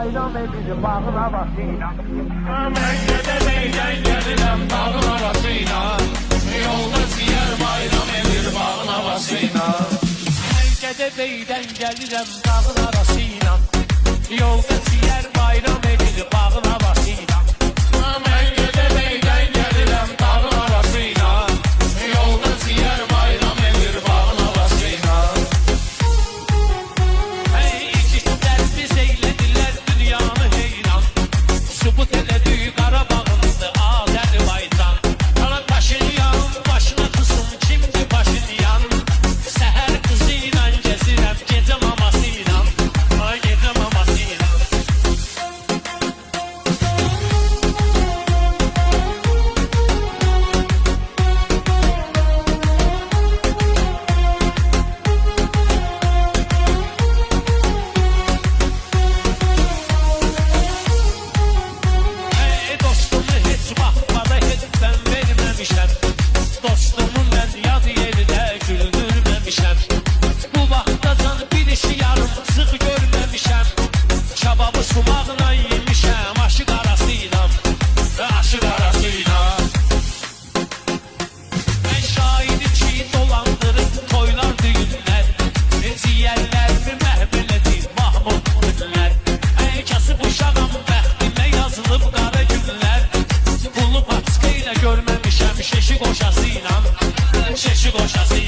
Bayram edildi bağın havasıyla. Mekkede beyden gelirəm dağın arasıyla. Yolda ziyer bayram edir bağın havasıyla. Mekkede beyden gelirəm dağın arasıyla. Yolda ziyer bayram edir bağın havasıyla. Mekkede beyden gelirəm dağın arasıyla. Yolda ziyer bayram edir bağın havasıyla. Hey ikizler biz eylediler dünyanı heyran. Subut eledi Qarabağınızdı Azərbaycan. Qara Paşinyan başına kızım kimdi Paşinyan. Səhər qızı ilə gezirəm gecə maması ilə. Ay gecə maması ilə. Ey dostumu heç baxmada heç mən verməmişəm. Dostumu mən yad yerdə güldürməmişəm. Bu vaxtacan bir işi yarımçıq görməmişəm. Kababı sumağına yemişəm aşıq arasıyla. Aşıq arasıyla. Mən şahidim ki dolandırıb toylar düğünlər. Ciyərlərimi məhv elədi Mahmud günlər. Ey kasıb uşağım bəxtimə yazılıb qara günlər. Pulu paçka ilə görməmişəm şeşi qoşası ilə. Şeşi qoşası